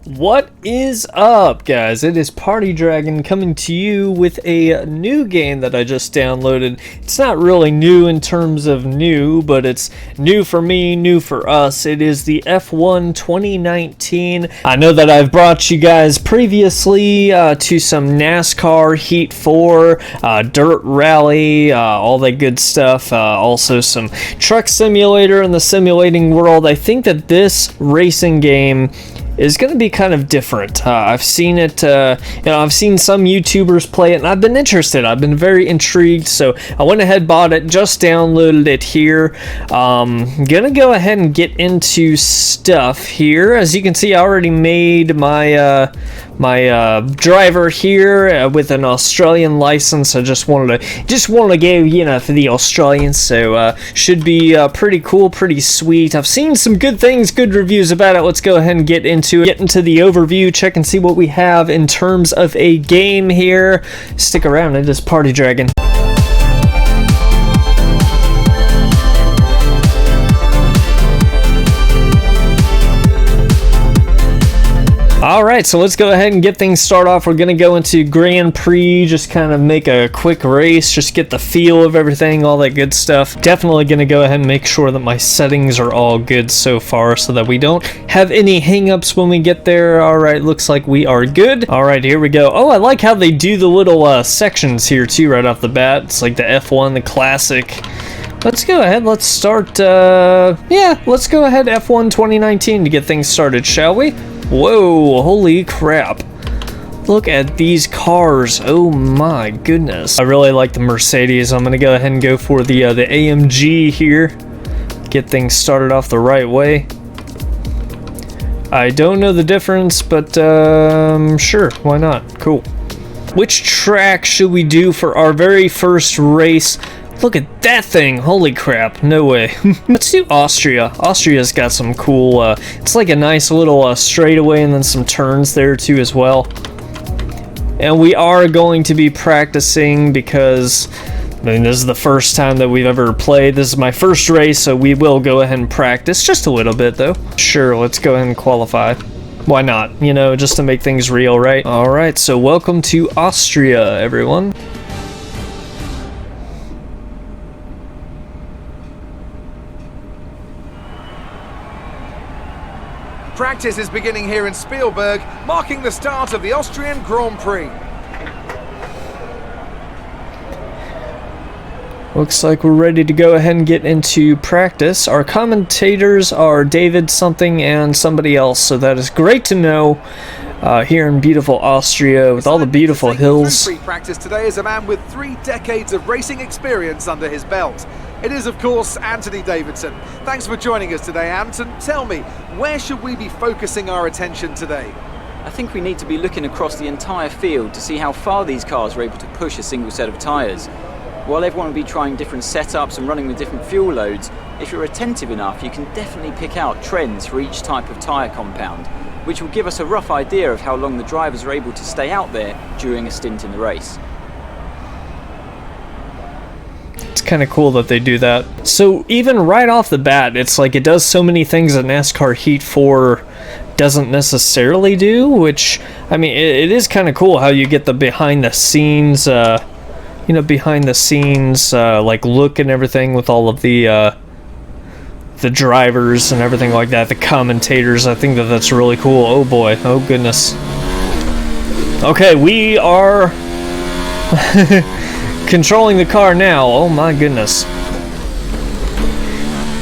What is up, guys? It is partydragon coming to you with a new game that I just downloaded. It's not really new in terms of new, but it's new for me, new for us. It is the F1 2019. I know that I've brought you guys previously to some NASCAR Heat 4, Dirt Rally, all that good stuff. Also some Truck Simulator in the simulating world. I think that this racing game is going to be kind of different. I've seen it, I've seen some YouTubers play it, and I've been interested. I've been very intrigued, so I went ahead, bought it, just downloaded it here. Gonna go ahead and get into stuff here. As you can see, I already made my driver here with an Australian license. I just wanted to go, for the Australians. So should be pretty cool, pretty sweet. I've seen some good things, good reviews about it. Let's go ahead and get into the overview, check and see what we have in terms of a game here. Stick around, it is partydragon. Alright, so let's go ahead and get things started off. We're going to go into Grand Prix, just kind of make a quick race, just get the feel of everything, all that good stuff. Definitely going to go ahead and make sure that my settings are all good so far so that we don't have any hang-ups when we get there. Alright, looks like we are good. Alright, here we go. Oh, I like how they do the little sections here too right off the bat. It's like the F1, the classic. Let's go ahead, let's start, let's go ahead F1 2019 to get things started, shall we? Whoa, holy crap. Look at these cars. Oh my goodness. I really like the Mercedes. I'm gonna go ahead and go for the AMG here. Get things started off the right way. I don't know the difference, but sure, why not? Cool. Which track should we do for our very first race? Look at that thing, holy crap, no way. Let's do Austria. Austria's got some cool, it's like a nice little straightaway and then some turns there too as well. And we are going to be practicing because, this is the first time that we've ever played. This is my first race, so we will go ahead and practice, just a little bit though. Sure, let's go ahead and qualify. Why not, just to make things real, right? Alright, so welcome to Austria, everyone. Practice is beginning here in Spielberg, marking the start of the Austrian Grand Prix. Looks like we're ready to go ahead and get into practice. Our commentators are David something and somebody else, so that is great to know. Here in beautiful Austria with all the beautiful hills. Practice today is a man with 3 decades of racing experience under his belt. It is, of course, Anthony Davidson. Thanks for joining us today, Anton. Tell me, where should we be focusing our attention today? I think we need to be looking across the entire field to see how far these cars are able to push a single set of tyres. While everyone will be trying different setups and running with different fuel loads, if you're attentive enough, you can definitely pick out trends for each type of tyre compound, which will give us a rough idea of how long the drivers are able to stay out there during a stint in the race. It's kind of cool that they do that. So even right off the bat, it's like it does so many things that NASCAR Heat 4 doesn't necessarily do, which, I mean, it is kind of cool how you get the behind the scenes, like look and everything with all of the drivers and everything like that, the commentators. I think that that's really cool. Oh boy, oh goodness. Okay, we are controlling the car now. Oh my goodness.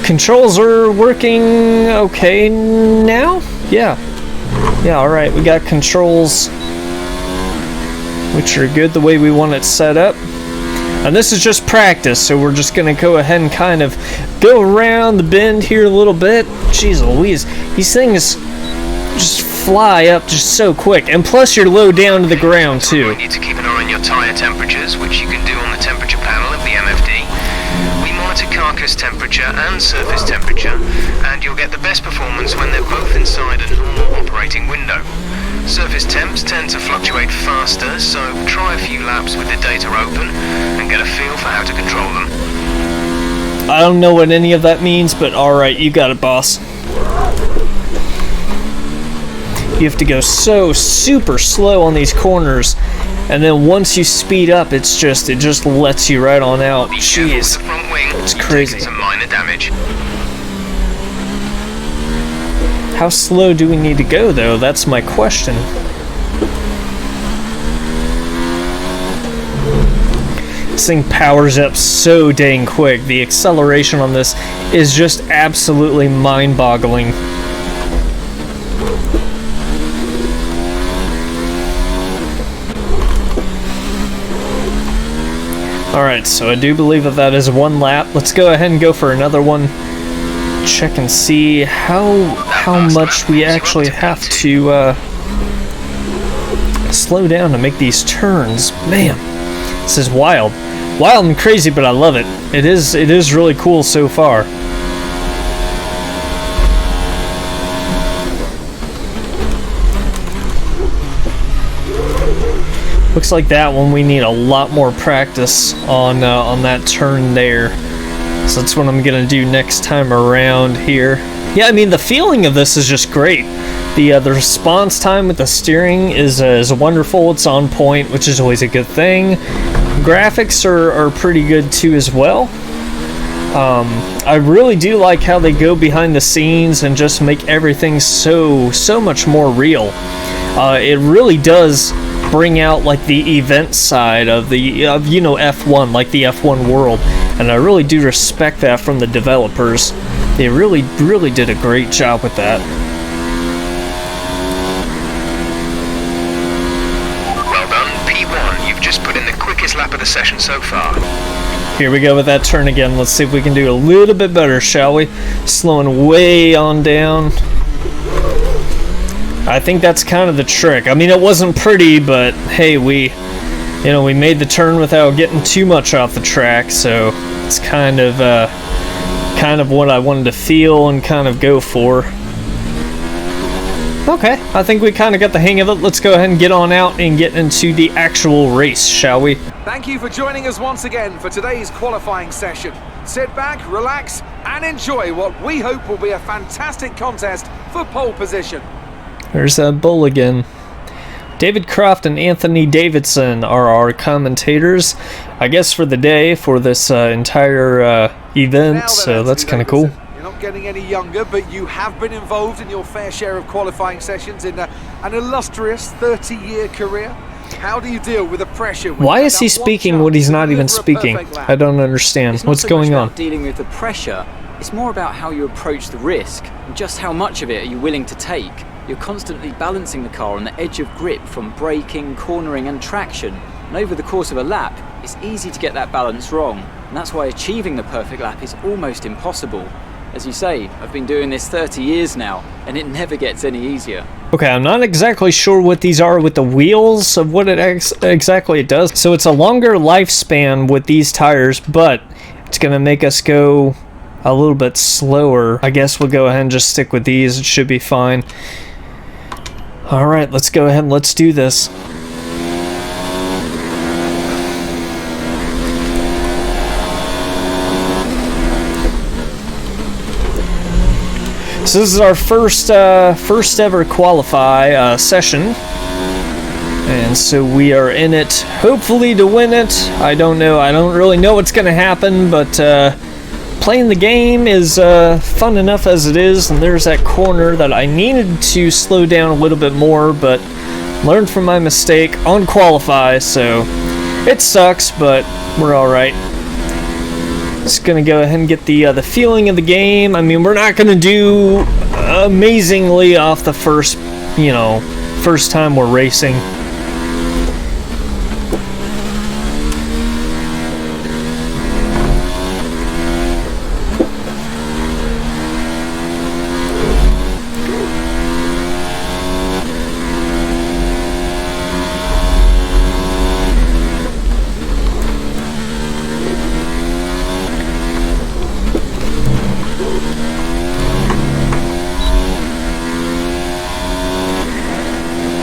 Controls are working okay now? Yeah, alright, we got controls which are good the way we want it set up. And this is just practice, so we're just going to go ahead and kind of go around the bend here a little bit. Jeez Louise, these things just fly up just so quick. And plus you're low down to the ground too. You need to keep an eye on your tyre temperatures, which you can do on the temperature panel of the MFD. We monitor carcass temperature and surface temperature, and you'll get the best performance when they're both inside a normal operating window. Surface temps tend to fluctuate faster, so try a few laps with the data open and get a feel for how to control them. I don't know what any of that means, but alright, you got it, boss. You have to go so super slow on these corners, and then once you speed up, it just lets you right on out. Jeez, it's crazy. Some minor damage. How slow do we need to go, though? That's my question. This thing powers up so dang quick. The acceleration on this is just absolutely mind-boggling. Alright, so I do believe that is one lap. Let's go ahead and go for another one. Check and see how much we actually have to slow down to make these turns. Man, this is wild. Wild and crazy, but I love it. It is really cool so far. Looks like that one we need a lot more practice on that turn there. So that's what I'm gonna do next time around here. Yeah, I mean, the feeling of this is just great. The response time with the steering is wonderful. It's on point, which is always a good thing. Graphics are pretty good too as well. I really do like how they go behind the scenes and just make everything so much more real. It really does bring out like the event side of you know, F1, like the F1 world, and I really do respect that from the developers. They really did a great job with that. Well done, P1. You've just put in the quickest lap of the session so far. Here we go with that turn again. Let's see if we can do a little bit better, shall we? Slowing way on down. I think that's kind of the trick. I mean, it wasn't pretty, but hey, we made the turn without getting too much off the track, so it's kind of what I wanted to feel and kind of go for. Okay, I think we kind of got the hang of it. Let's go ahead and get on out and get into the actual race, shall we? Thank you for joining us once again for today's qualifying session. Sit back, relax, and enjoy what we hope will be a fantastic contest for pole position. There's that bull again. David Croft and Anthony Davidson are our commentators, I guess, for the day, for this entire event, so that's kind of cool. You're not getting any younger, but you have been involved in your fair share of qualifying sessions in an illustrious 30-year career. How do you deal with the pressure? Why is he speaking when he's not even speaking? I don't understand. What's going on? Dealing with the pressure, it's more about how you approach the risk, and just how much of it are you willing to take. You're constantly balancing the car on the edge of grip from braking, cornering and traction, and over the course of a lap, it's easy to get that balance wrong, and that's why achieving the perfect lap is almost impossible. As you say, I've been doing this 30 years now, and it never gets any easier. Okay, I'm not exactly sure what these are with the wheels, of what it exactly it does. So it's a longer lifespan with these tires, but it's gonna make us go a little bit slower. I guess we'll go ahead and just stick with these. It should be fine. Alright, let's go ahead and let's do this. So this is our first ever qualify session. And so we are in it, hopefully to win it. I don't know. I don't really know what's going to happen, but playing the game is fun enough as it is, and there's that corner that I needed to slow down a little bit more, but learned from my mistake on qualify, so it sucks, but we're alright. Just gonna go ahead and get the feeling of the game. I mean, we're not gonna do amazingly off the first time we're racing.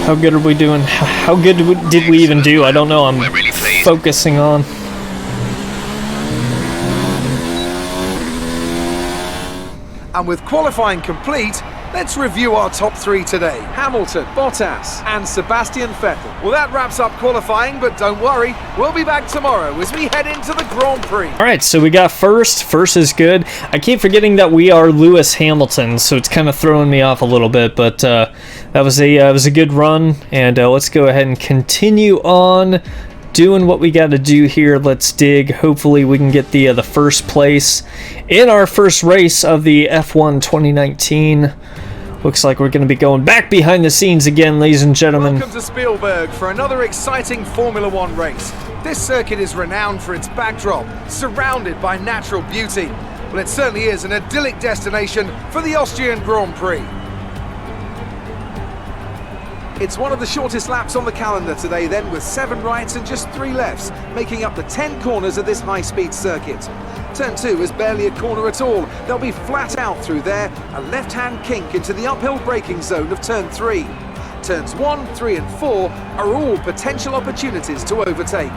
How good are we doing? How good did we even do? I don't know. I'm focusing on. And with qualifying complete, Let's review our top three today. Hamilton, Bottas and Sebastian Vettel. Well, that wraps up qualifying, but don't worry, we'll be back tomorrow as we head into the Grand Prix. All right, so we got first. First is good. I keep forgetting that we are Lewis Hamilton, so it's kind of throwing me off a little bit, but that was a good run, and let's go ahead and continue on doing what we got to do here. Let's dig. Hopefully we can get the first place in our first race of the F1 2019. Looks like we're going to be going back behind the scenes again, ladies and gentlemen. Welcome to Spielberg for another exciting Formula One race. This circuit is renowned for its backdrop, surrounded by natural beauty. Well, it certainly is an idyllic destination for the Austrian Grand Prix. It's one of the shortest laps on the calendar today then, with 7 rights and just 3 lefts, making up the 10 corners of this high-speed circuit. Turn 2 is barely a corner at all. They'll be flat out through there, a left-hand kink into the uphill braking zone of Turn 3. Turns 1, 3 and 4 are all potential opportunities to overtake.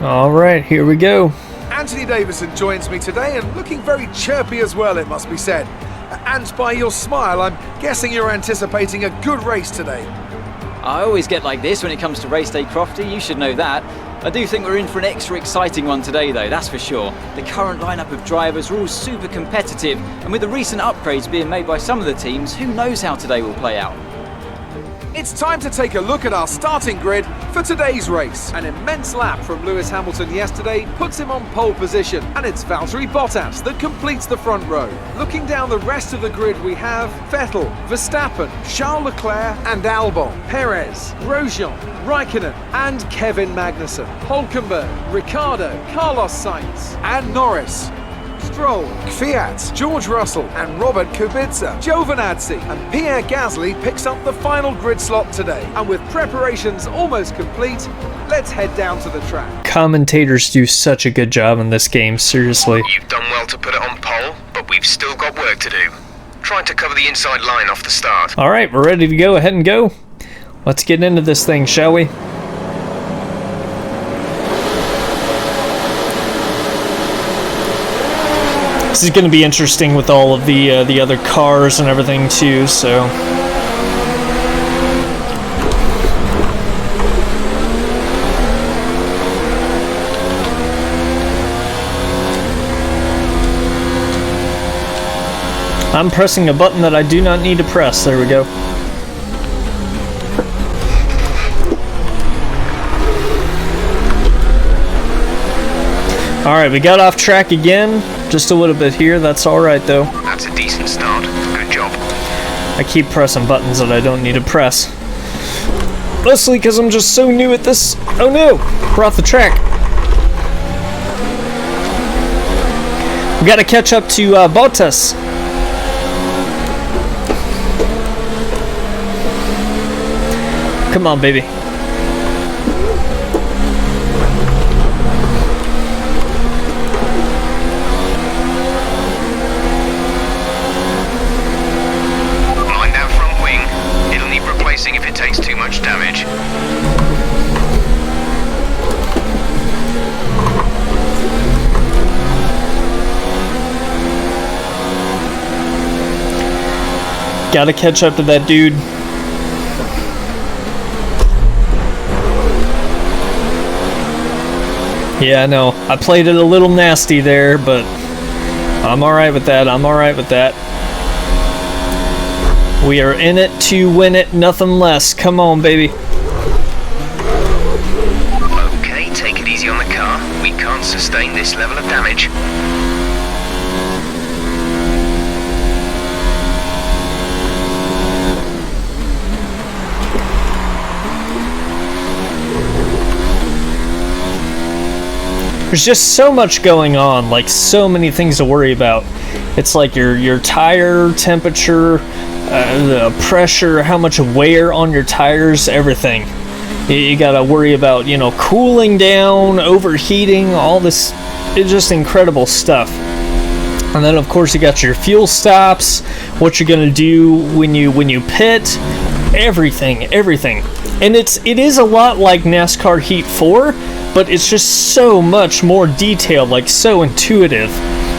All right, here we go. Anthony Davidson joins me today and looking very chirpy as well, it must be said. And by your smile, I'm guessing you're anticipating a good race today. I always get like this when it comes to race day, Crofty, you should know that. I do think we're in for an extra exciting one today though, that's for sure. The current lineup of drivers are all super competitive, and with the recent upgrades being made by some of the teams, who knows how today will play out. It's time to take a look at our starting grid for today's race. An immense lap from Lewis Hamilton yesterday puts him on pole position, and it's Valtteri Bottas that completes the front row. Looking down the rest of the grid, we have Vettel, Verstappen, Charles Leclerc and Albon, Perez, Grosjean, Raikkonen and Kevin Magnussen, Hülkenberg, Ricciardo, Carlos Sainz and Norris, Stroll, Kvyat, George Russell and Robert Kubica, Giovinazzi and Pierre Gasly picks up the final grid slot today. And with preparations almost complete, let's head down to the track. Commentators do such a good job in this game, seriously. You've done well to put it on pole, but we've still got work to do. Trying to cover the inside line off the start. All right, we're ready to go ahead and go. Let's get into this thing, shall we? This is going to be interesting with all of the other cars and everything too, so. I'm pressing a button that I do not need to press. There we go. Alright, we got off track again. Just a little bit here. That's alright though. That's a decent start. Good job. I keep pressing buttons that I don't need to press. Mostly because I'm just so new at this. Oh no! We're off the track. We gotta catch up to Bottas. Come on, baby. Mind that front wing. It'll need replacing if it takes too much damage. Gotta catch up to that dude. Yeah, I know. I played it a little nasty there, but I'm alright with that. I'm alright with that. We are in it to win it, nothing less. Come on, baby. Okay, take it easy on the car. We can't sustain this level of damage. There's just so much going on, like so many things to worry about. It's like your tire temperature, the pressure, how much wear on your tires, everything. You gotta worry about, you know, cooling down, overheating, all this. It's just incredible stuff. And then of course you got your fuel stops, what you're gonna do when you pit, everything. And it is a lot like NASCAR Heat 4, but it's just so much more detailed, like so intuitive.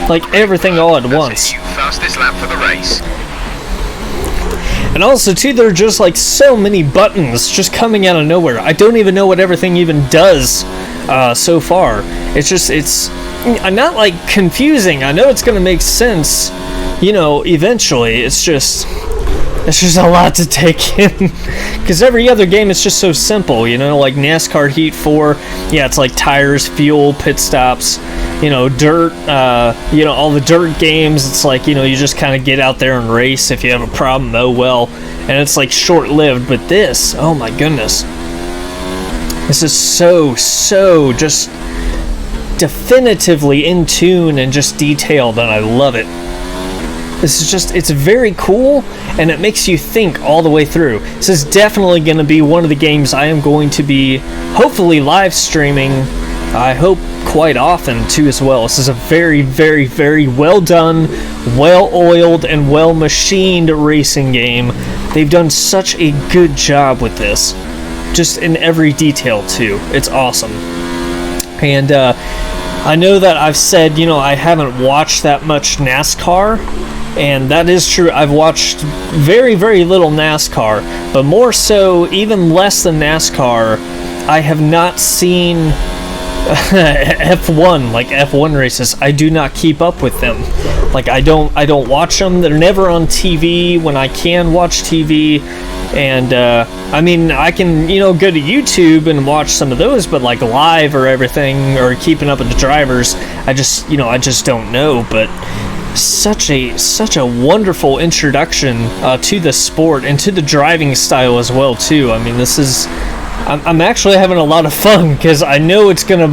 like everything all at once. Fastest lap for the race. And also too, there are just like so many buttons just coming out of nowhere. I don't even know what everything even does so far. It's not like confusing. I know it's gonna make sense, you know, eventually. It's just a lot to take in, because every other game is just so simple, you know, like NASCAR Heat 4, yeah, it's like tires, fuel, pit stops, you know, dirt, you know, all the dirt games, it's like, you know, you just kind of get out there and race. If you have a problem, oh well, and it's like short-lived. But this, oh my goodness, this is so just definitively in tune and just detailed, and I love it. This is just, it's very cool, and it makes you think all the way through. This is definitely going to be one of the games I am going to be hopefully live streaming, I hope quite often too as well. This is a very, very, very well done, well oiled, and well machined racing game. They've done such a good job with this, just in every detail too. It's awesome. And I know that I've said, you know, I haven't watched that much NASCAR, and that is true. I've watched very, very little NASCAR, but more so, even less than NASCAR, I have not seen F1, like F1 races. I do not keep up with them. Like I don't watch them. They're never on TV when I can watch TV. And I mean, I can, you know, go to YouTube and watch some of those, but like live or everything, or keeping up with the drivers, I just don't know. But such a wonderful introduction to the sport and to the driving style as well too. I mean, this is, I'm actually having a lot of fun, because I know it's gonna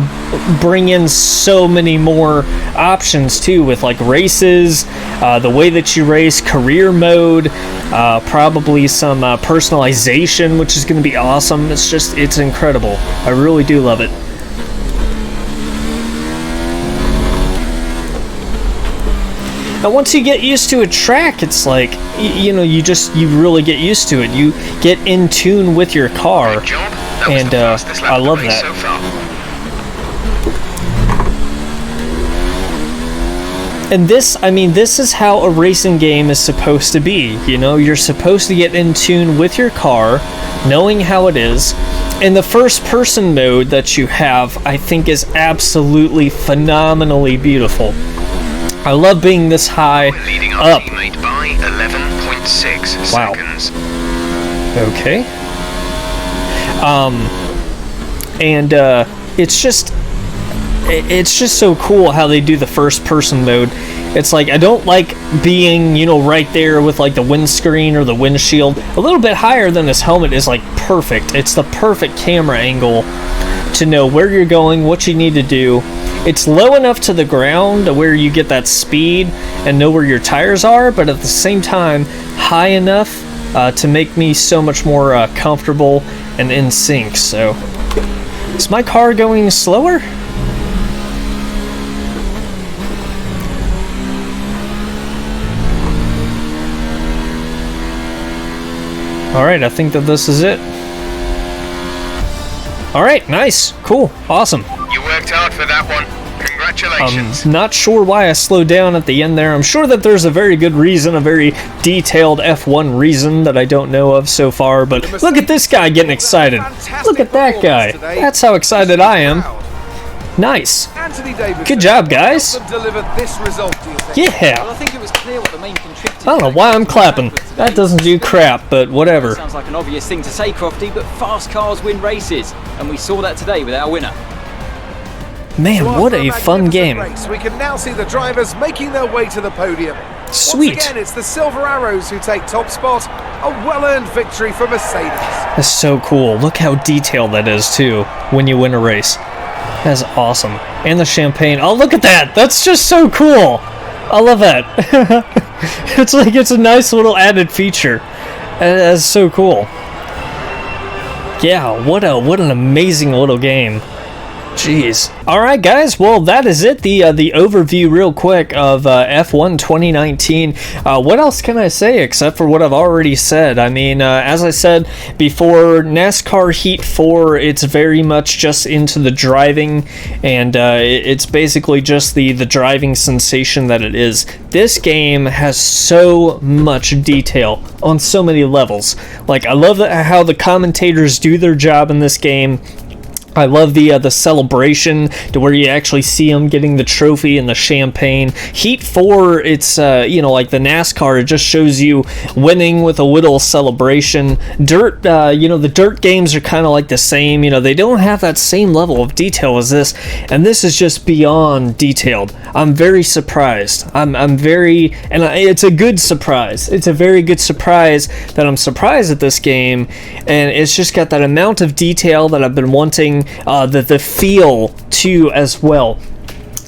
bring in so many more options too, with like races, the way that you race, career mode, probably some personalization, which is gonna be awesome. It's incredible. I really do love it. Now, once you get used to a track, it's like, you really get used to it. You get in tune with your car, and I love that. And this is how a racing game is supposed to be. You know, you're supposed to get in tune with your car, knowing how it is. And the first-person mode that you have, I think, is absolutely phenomenally beautiful. I love being this high up. By 11.6 wow. seconds. Okay. And it's just so cool how they do the first person mode. It's like, I don't like being, you know, right there with like the windscreen or the windshield. A little bit higher than this helmet is like perfect. It's the perfect camera angle to know where you're going, what you need to do. It's low enough to the ground to where you get that speed and know where your tires are, but at the same time, high enough to make me so much more comfortable and in sync. So, is my car going slower? Alright, I think that this is it. Alright, nice, cool, awesome. You worked hard for that one. Congratulations. Not sure why I slowed down at the end there. I'm sure that there's a very good reason, a very detailed F1 reason that I don't know of so far, but look at this guy getting excited. Look at that guy. That's how excited I am. Nice. Good job, guys. Yeah. Well, I think it was clear what the main contributor. I don't know why I'm clapping. That doesn't do crap, but whatever. Sounds like an obvious thing to say, Crofty, but fast cars win races, and we saw that today with our winner. Man, what a fun game. Race, we can now see the drivers making their way to the podium. Sweet. Once again, it's the Silver Arrows who take top spot. A well-earned victory for Mercedes. That's so cool. Look how detailed that is, too, when you win a race. That's awesome. And the champagne. Oh, look at that. That's just so cool. I love that. It's like, it's a nice little added feature. That's so cool. Yeah, what an amazing little game. Jeez. All right, guys. Well, that is it. The overview, real quick, of F1 2019. What else can I say except for what I've already said? I mean, as I said before, NASCAR Heat 4. It's very much just into the driving, and it's basically just the driving sensation that it is. This game has so much detail on so many levels. Like, I love how the commentators do their job in this game. I love the celebration to where you actually see them getting the trophy and the champagne. Heat 4, it's, like the NASCAR, it just shows you winning with a little celebration. Dirt, the dirt games are kind of like the same. They don't have that same level of detail as this, and this is just beyond detailed. I'm very surprised. It's a good surprise. It's a very good surprise that I'm surprised at this game, and it's just got that amount of detail that I've been wanting. The feel too as well.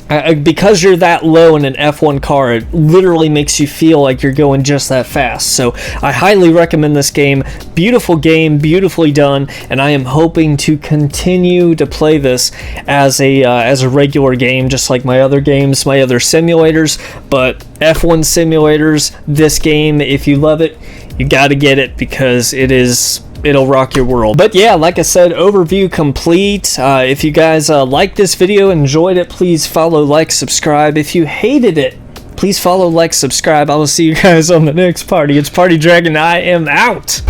Because you're that low in an F1 car, it literally makes you feel like you're going just that fast. So I highly recommend this game. Beautiful game, beautifully done, and I am hoping to continue to play this as a regular game, just like my other games, my other simulators. But F1 simulators, this game, if you love it, you got to get it because it'll rock your world. But yeah, like I said, overview complete. If you guys liked this video, enjoyed it, please follow, like, subscribe. If you hated it, please follow, like, subscribe. I will see you guys on the next party. It's Party Dragon. I am out.